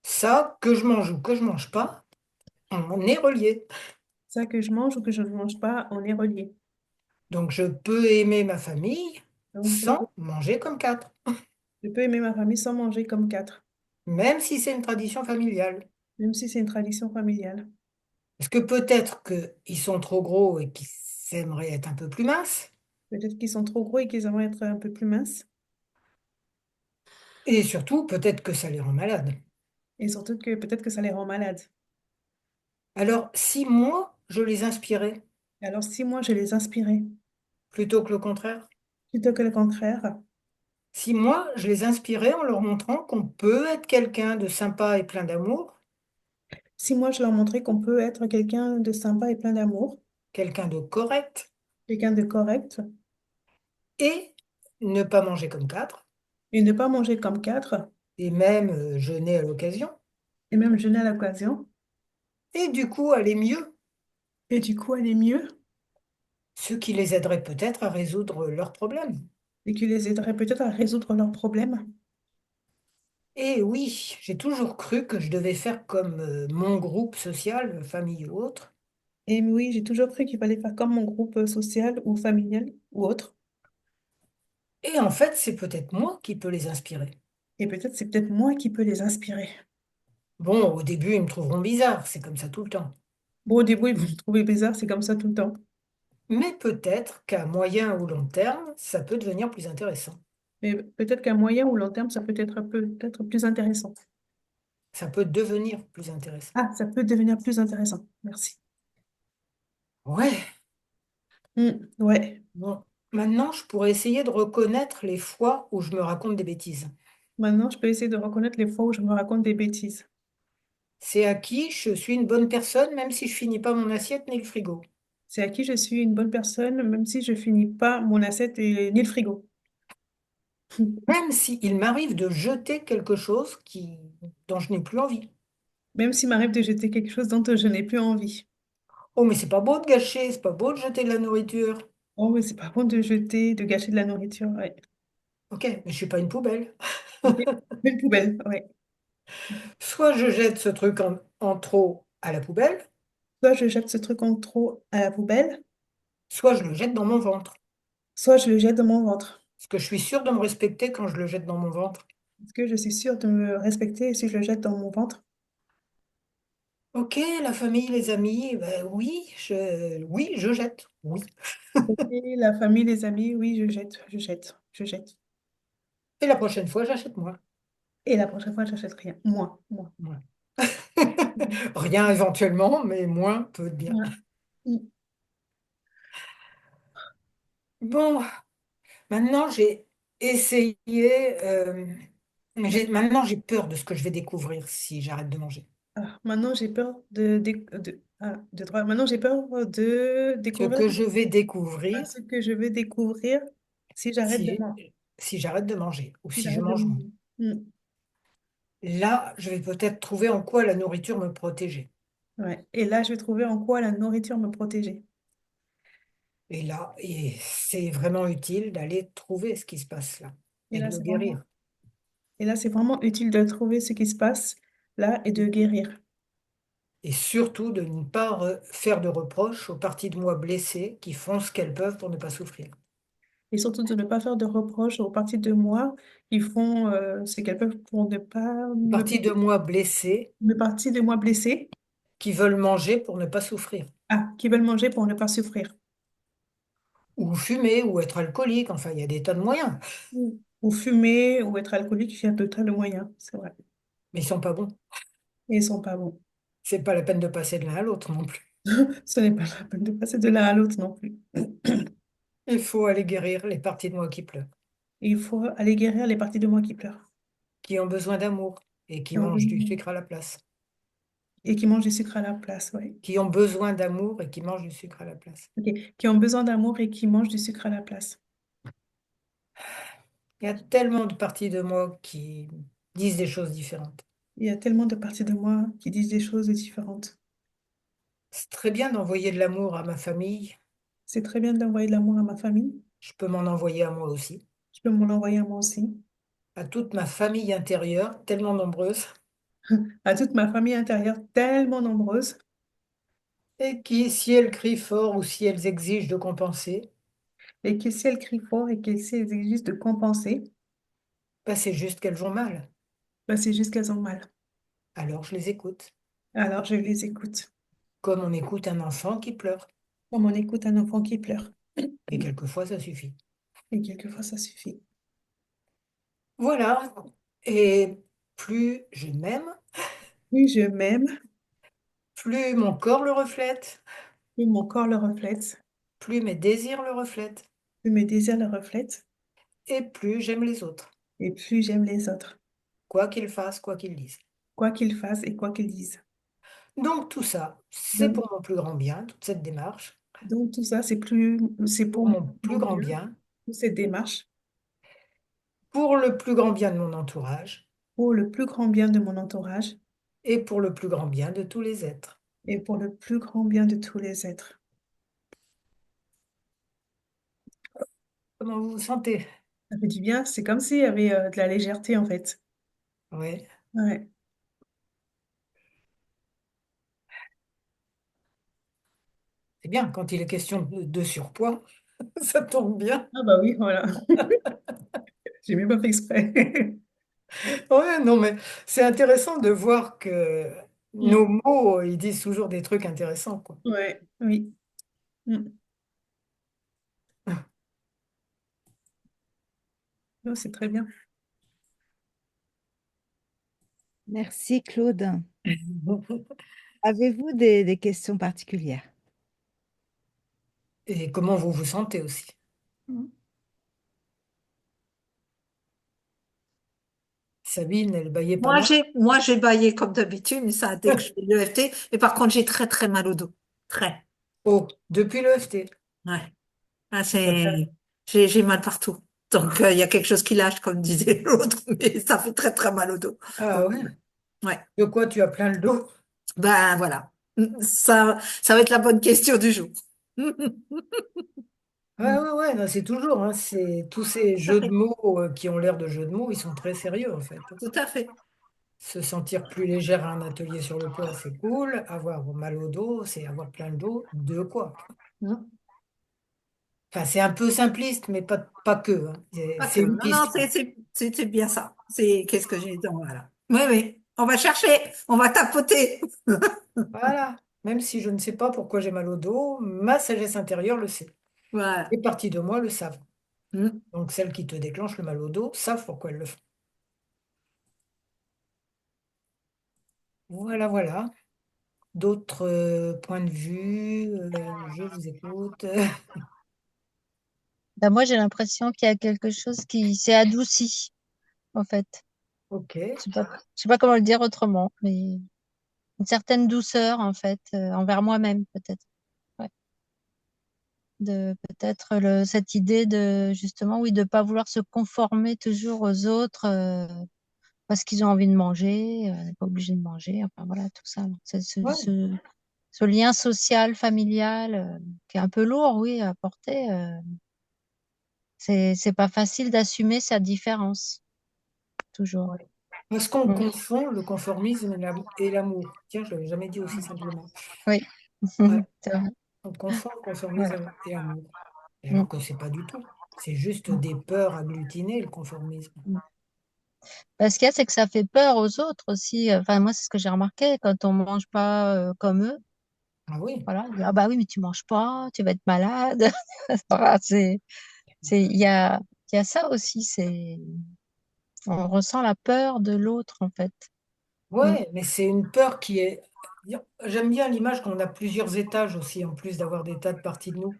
Ça, que je mange ou que je mange pas, on est reliés. Ça que je mange ou que je ne mange pas, on est reliés. Donc, je peux aimer ma famille Donc, sans manger comme quatre, je peux aimer ma famille sans manger comme quatre, même si c'est une tradition familiale. même si c'est une tradition familiale. Parce que peut-être qu'ils sont trop gros et qu'ils aimeraient être un peu plus minces. Peut-être qu'ils sont trop gros et qu'ils aimeraient être un peu plus minces. Et surtout, peut-être que ça les rend malades. Et surtout que peut-être que ça les rend malades. Alors, si moi, je les inspirais, Alors, si moi, je les inspirais, plutôt que le contraire, plutôt que le contraire, si moi, je les inspirais en leur montrant qu'on peut être quelqu'un de sympa et plein d'amour, si moi, je leur montrais qu'on peut être quelqu'un de sympa et plein d'amour, quelqu'un de correct, quelqu'un de correct, et ne pas manger comme quatre, et ne pas manger comme quatre, et même jeûner à l'occasion, et même jeûner à l'occasion, et du coup aller mieux, et du coup aller mieux, ce qui les aiderait peut-être à résoudre leurs problèmes. et qui les aiderait peut-être à résoudre leurs problèmes. Et oui, j'ai toujours cru que je devais faire comme mon groupe social, famille ou autre. Et oui, j'ai toujours cru qu'il fallait faire comme mon groupe social ou familial ou autre. Et en fait, c'est peut-être moi qui peux les inspirer. Et peut-être c'est peut-être moi qui peux les inspirer. Bon, au début, ils me trouveront bizarre, c'est comme ça tout le temps. Bon, au début, ils vont me trouver bizarre, c'est comme ça tout le temps. Mais peut-être qu'à moyen ou long terme, ça peut devenir plus intéressant. Mais peut-être qu'à moyen ou long terme, ça peut être peut-être plus intéressant. Ça peut devenir plus intéressant. Ah, ça peut devenir plus intéressant. Merci. Ouais. Ouais. Bon. Maintenant, je pourrais essayer de reconnaître les fois où je me raconte des bêtises. Maintenant, je peux essayer de reconnaître les fois où je me raconte des bêtises. C'est à qui je suis une bonne personne, même si je finis pas mon assiette ni le frigo. C'est à qui je suis une bonne personne, même si je finis pas mon assiette et ni le frigo. Même si il m'arrive de jeter quelque chose dont je n'ai plus envie. Même s'il m'arrive de jeter quelque chose dont je n'ai plus envie. Oh, mais c'est pas beau de gâcher, c'est pas beau de jeter de la nourriture. Oh, mais c'est pas bon de jeter, de gâcher de la nourriture. Ouais. Ok, mais je suis pas une poubelle. Ok. Une poubelle, ouais. Soit je jette ce truc en trop à la poubelle, Soit je jette ce truc en trop à la poubelle, soit je le jette dans mon ventre. soit je le jette dans mon ventre. Parce que je suis sûre de me respecter quand je le jette dans mon ventre. Est-ce que je suis sûre de me respecter si je le jette dans mon ventre? Ok, la famille, les amis, ben oui, je jette. Oui. Ok, la famille, les amis, oui, je jette, je jette, je jette. Et la prochaine fois, j'achète moins. Et la prochaine fois, j'achète rien. Moi. Moins. Rien éventuellement, mais moins peut être bien. Ouais. Mm. Bon, maintenant j'ai essayé. Maintenant j'ai peur de ce que je vais découvrir si j'arrête de manger. Maintenant, j'ai peur Maintenant, j'ai peur de Ce découvrir que je vais découvrir ce que je vais découvrir si j'arrête de si, manger. si j'arrête de manger ou Si si je j'arrête de mange moins. manger. Mm. Là, je vais peut-être trouver en quoi la nourriture me protégeait. Ouais. Et là, je vais trouver en quoi la nourriture me protégeait. Et c'est vraiment utile d'aller trouver ce qui se passe là Et et de là, le c'est vraiment, guérir. et là, c'est vraiment utile de trouver ce qui se passe là et de guérir. Et surtout de ne pas faire de reproches aux parties de moi blessées qui font ce qu'elles peuvent pour ne pas souffrir. Et surtout de ne pas faire de reproches aux parties de moi qui font ce qu'elles peuvent pour ne pas Parties de moi blessées me parties de moi blessées, qui veulent manger pour ne pas souffrir. qui veulent manger pour ne pas souffrir. Ou fumer, ou être alcoolique, enfin, il y a des tas de moyens. Ou fumer, ou être alcoolique, il y a de tas de moyens, c'est vrai. Mais ils sont pas bons. Et ils sont pas bons. C'est pas la peine de passer de l'un à l'autre non plus. Ce n'est pas la peine de passer de l'un à l'autre non plus. Il faut aller guérir les parties de moi qui pleurent, Il faut aller guérir les parties de moi qui pleurent qui ont besoin d'amour et qui qui ont mangent du besoin- sucre à la place. et qui mangent du sucre à la place, ouais. Qui ont besoin d'amour et qui mangent du sucre à la place. Ok. Qui ont besoin d'amour et qui mangent du sucre à la place. Il y a tellement de parties de moi qui disent des choses différentes. Il y a tellement de parties de moi qui disent des choses différentes. C'est très bien d'envoyer de l'amour à ma famille. C'est très bien d'envoyer de l'amour à ma famille. Je peux m'en envoyer à moi aussi. Je peux m'en envoyer à moi aussi. À toute ma famille intérieure, tellement nombreuse, À toute ma famille intérieure, tellement nombreuse, et qui, si elles crient fort ou si elles exigent de compenser, et que si elles crient fort et que si elles exigent de compenser, bah, c'est juste qu'elles vont mal. bah, c'est juste qu'elles ont mal. Alors je les écoute, Alors je les écoute. comme on écoute un enfant qui pleure. Comme on écoute un enfant qui pleure. Et quelquefois, ça suffit. Et quelquefois, ça suffit. Voilà. Et plus je m'aime, Plus je m'aime, plus mon corps le reflète, plus mon corps le reflète, plus mes désirs le reflètent, plus mes désirs le reflètent, et plus j'aime les autres, et plus j'aime les autres, quoi qu'ils fassent, quoi qu'ils disent. quoi qu'ils fassent et quoi qu'ils disent. Donc tout ça, c'est Donc, pour mon plus grand bien, toute cette démarche, donc tout ça, c'est pour pour mon plus mon grand bien, bien, toute cette démarche, pour le plus grand bien de mon entourage, pour le plus grand bien de mon entourage et pour le plus grand bien de tous les êtres. et pour le plus grand bien de tous les êtres. Comment vous vous sentez? Ça fait du bien, c'est comme s'il y avait de la légèreté en fait. Oui, Ouais. c'est bien, quand il est question de surpoids, ça tombe bien. Ah bah oui, voilà. J'ai même pas fait exprès. Ouais, non, mais c'est intéressant de voir que nos Mm. mots, ils disent toujours des trucs intéressants, quoi. Ouais, oui. Mm. Non, c'est très bien. Merci, Claude. Avez-vous des questions particulières? Et comment vous vous sentez aussi. Sabine, elle baillait pas mal. Moi, j'ai baillé comme d'habitude, mais ça, dès que je fais l'EFT. Mais par contre, j'ai très, très mal au dos. Très. Oh, depuis le FT. Ouais. Ah, j'ai mal partout. Donc, il y a quelque chose qui lâche, comme disait l'autre, mais ça fait très, très mal au dos. Ah Donc, ouais. ouais. De quoi tu as plein le dos? Ben, voilà. Ça va être la bonne question du jour. Ouais, ouais, ouais, non, c'est toujours, hein, c'est tous ces Tout à jeux de fait. mots qui ont l'air de jeux de mots, ils sont très sérieux en fait. Tout à fait. Se sentir plus légère à un atelier sur le poids, c'est cool. Avoir mal au dos, c'est avoir plein le dos. De quoi? Mm. Enfin, c'est un peu simpliste, mais pas que, hein. Pas C'est que. une Non, non, question. c'est bien ça. Qu'est-ce que j'ai dit? Voilà. Oui, oui. On va chercher. On va tapoter. Voilà. Même si je ne sais pas pourquoi j'ai mal au dos, ma sagesse intérieure le sait. Voilà. Les parties de moi le savent. Mm. Donc celles qui te déclenchent le mal au dos savent pourquoi elles le font. Voilà, voilà. D'autres points de vue, je vous écoute. Ben, moi, j'ai l'impression qu'il y a quelque chose qui s'est adouci, en fait. Ok. Je sais pas comment le dire autrement, mais une certaine douceur, en fait, envers moi-même, peut-être. Ouais. De peut-être cette idée de justement, oui, de pas vouloir se conformer toujours aux autres parce qu'ils ont envie de manger, on n'est pas obligé de manger, enfin voilà, tout ça. Ouais. Ce lien social, familial, qui est un peu lourd, oui, à porter. C'est pas facile d'assumer sa différence, toujours. Ouais. Parce qu'on Mm. confond le conformisme et l'amour. Tiens, je ne l'avais jamais dit aussi simplement. Oui, Ouais. c'est vrai. On confond le Ouais. conformisme et l'amour. Et Mm. alors que c'est pas du tout. C'est juste des peurs agglutinées, le conformisme. Mm. Ce qu'il y a, c'est que ça fait peur aux autres aussi. Enfin, moi, c'est ce que j'ai remarqué quand on mange pas comme eux. Ah oui. Voilà, ah bah oui, mais tu manges pas, tu vas être malade. Voilà, il y a ça aussi. On ressent la peur de l'autre en fait. Mm. Ouais, mais c'est une peur qui est. J'aime bien l'image qu'on a plusieurs étages aussi, en plus d'avoir des tas de parties de nous.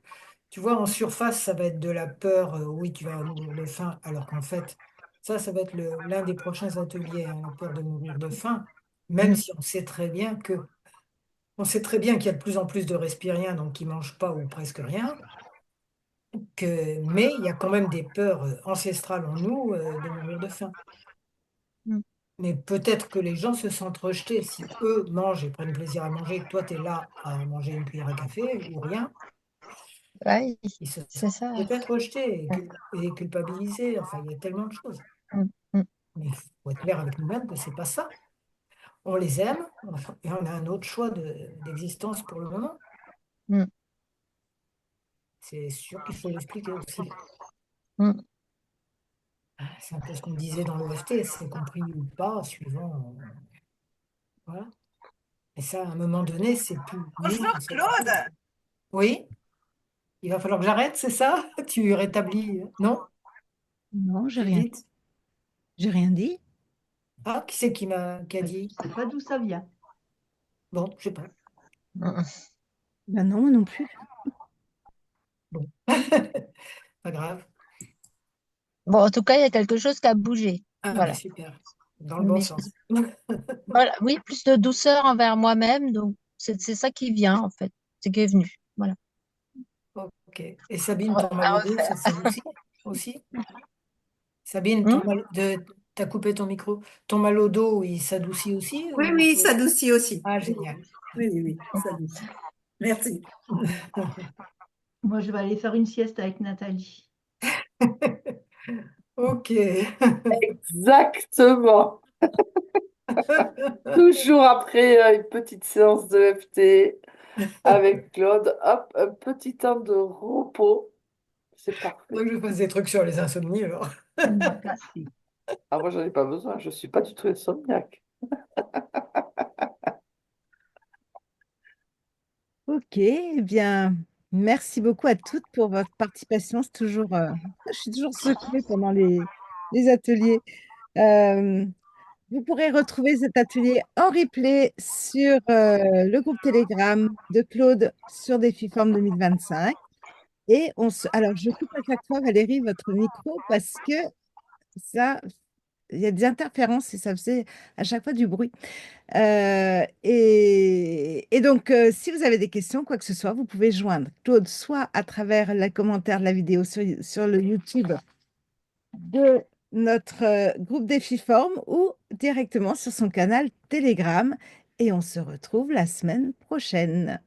Tu vois, en surface, ça va être de la peur, oui, tu vas mourir de faim, alors qu'en fait, ça va être l'un des prochains ateliers, hein, la peur de mourir de faim, même Mm. si on sait très bien qu'il y a de plus en plus de respiriens, donc qui mangent pas ou presque rien, mais il y a quand même des peurs ancestrales en nous, de mourir de faim. Mm. Mais peut-être que les gens se sentent rejetés si eux mangent et prennent plaisir à manger, et que toi, tu es là à manger une cuillère à café ou rien. Ouais, Ils se c'est sentent ça. peut-être rejetés Ouais. et culpabilisés. Enfin, il y a tellement de choses. Mm. Mm. Mais il faut être clair avec nous-mêmes que c'est pas ça. On les aime et on a un autre choix d'existence pour le moment. Mm. C'est sûr qu'il faut l'expliquer aussi. Mm. C'est un peu ce qu'on disait dans l'EFT, c'est compris ou pas, suivant. Voilà. Et ça, à un moment donné, c'est plus nous, Bonjour c'est autre chose. Claude. Oui, il va falloir que j'arrête, c'est ça? Tu rétablis. Non, Non, Judith? j'ai rien dit. Ah, qui c'est qui a Je ne dit? sais pas d'où ça vient. Bon, je sais pas. Mm. Ben non, moi non plus. Bon, pas grave. Bon, en tout cas, il y a quelque chose qui a bougé. Ah, ben Voilà. super. Dans le bon Mais sens. voilà, oui, plus de douceur envers moi-même. Donc, c'est ça qui vient, en fait. C'est qui est venu. Voilà. Ok. Et Sabine, À ton mal au dos, refaire. ça s'adoucit aussi? Sabine, Hmm. t'as coupé ton micro. Ton mal au dos, il s'adoucit aussi Oui, ou oui, c'est... ça adoucit aussi. Ah, Oui, génial. oui, oui, oui, ça adoucit. Merci. Moi, je vais aller faire une sieste avec Nathalie. Ok. Exactement. Toujours après une petite séance de FT avec Claude, hop, un petit temps de repos. C'est Faudrait parfait. que je fasse des trucs sur les insomnies alors. Merci. Ah, moi, j'en ai pas besoin. Je suis pas du tout insomniaque. Ok, eh bien, merci beaucoup à toutes pour votre participation. Je suis toujours secouée pendant les ateliers. Euh, Vous pourrez retrouver cet atelier en replay sur le groupe Telegram de Claude sur Défiforme 2025. Et alors, je coupe à chaque fois, Valérie, votre micro parce que ça, il y a des interférences et ça faisait à chaque fois du bruit. Et donc, si vous avez des questions, quoi que ce soit, vous pouvez joindre Claude soit à travers les commentaires de la vidéo sur le YouTube de notre groupe Défiforme ou directement sur son canal Telegram. Et on se retrouve la semaine prochaine.